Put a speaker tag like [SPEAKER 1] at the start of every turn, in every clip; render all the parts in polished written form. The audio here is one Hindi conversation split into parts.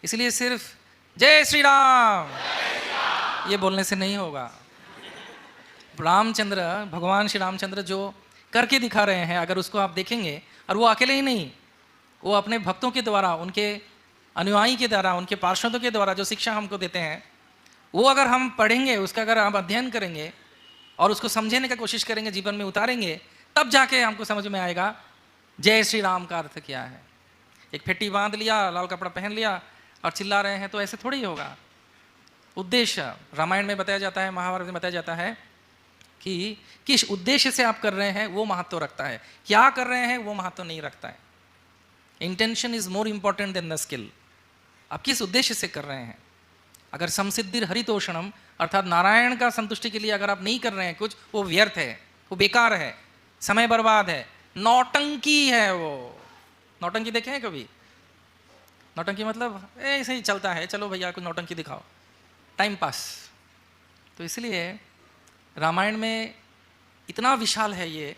[SPEAKER 1] इसलिए सिर्फ जय श्री राम ये बोलने से नहीं होगा। रामचंद्र, भगवान श्री रामचंद्र जो करके दिखा रहे हैं, अगर उसको आप देखेंगे, और वो अकेले ही नहीं, वो अपने भक्तों के द्वारा, उनके अनुयायी के द्वारा, उनके पार्षदों के द्वारा जो शिक्षा हमको देते हैं, वो अगर हम पढ़ेंगे, उसका अगर हम अध्ययन करेंगे और उसको समझने की कोशिश करेंगे, जीवन में उतारेंगे, तब जाके हमको समझ में आएगा जय श्री राम का अर्थ क्या है। एक फेटी बांध लिया, लाल कपड़ा पहन लिया और चिल्ला रहे हैं, तो ऐसे थोड़ी होगा। उद्देश्य रामायण में बताया जाता है, महाभारत में बताया जाता है कि किस उद्देश्य से आप कर रहे हैं वो महत्व रखता है, क्या कर रहे हैं वो महत्व नहीं रखता है। Intention is more important than the skill. आप किस उद्देश्य से कर रहे हैं। अगर समसिद्धिर हरितोषणम, अर्थात नारायण का संतुष्टि के लिए अगर आप नहीं कर रहे हैं कुछ, वो व्यर्थ है, वो बेकार है, समय बर्बाद है, नौटंकी है। वो नौटंकी देखे हैं कभी? नौटंकी मतलब ऐसे ही चलता है, चलो भैया कुछ नौटंकी दिखाओ, टाइम पास। तो इसलिए रामायण में इतना विशाल है, ये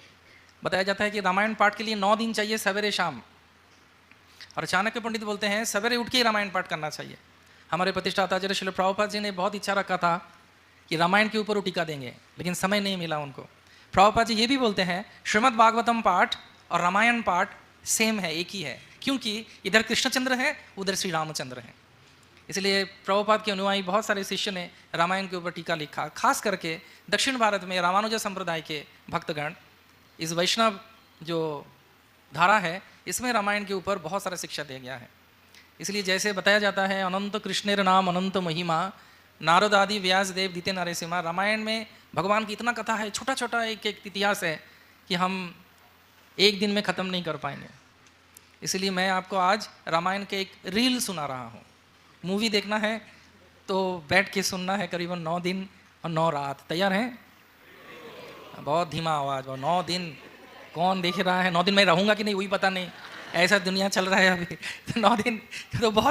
[SPEAKER 1] बताया जाता है कि रामायण पाठ के लिए 9 दिन चाहिए, सवेरे शाम। और चाणक्य पंडित बोलते हैं सवेरे उठ के ही रामायण पाठ करना चाहिए। हमारे प्रतिष्ठाता आचार्य श्रील प्रभुपाद जी ने बहुत इच्छा रखा था कि रामायण के ऊपर वो टीका देंगे, लेकिन समय नहीं मिला उनको। प्रभुपाद जी ये भी बोलते हैं श्रीमद् भागवतम पाठ और रामायण पाठ सेम है, एक ही है, क्योंकि इधर कृष्णचंद्र है, उधर श्री रामचंद्र हैं। इसलिए प्रभुपाद के अनुयायी बहुत सारे शिष्य ने रामायण के ऊपर टीका लिखा। खास करके दक्षिण भारत में रामानुज संप्रदाय के भक्तगण, इस वैष्णव जो धारा है, इसमें रामायण के ऊपर बहुत सारा शिक्षा दिया गया है। इसलिए जैसे बताया जाता है अनंत कृष्णेर नाम अनंत महिमा, नारद आदि व्यास देव दीते नारेसिमा। रामायण में भगवान की इतना कथा है, छोटा छोटा एक एक इतिहास है कि हम एक दिन में ख़त्म नहीं कर पाएंगे। इसलिए मैं आपको आज रामायण के एक रील सुना रहा हूँ। मूवी देखना है तो बैठ के सुनना है, करीबन 9 दिन और 9 रात। तैयार हैं? बहुत धीमा आवाज़। और 9 दिन कौन देख रहा है? 9 दिन मैं रहूँगा कि नहीं वही पता नहीं, ऐसा दुनिया चल रहा है अभी। तो 9 दिन तो बहुत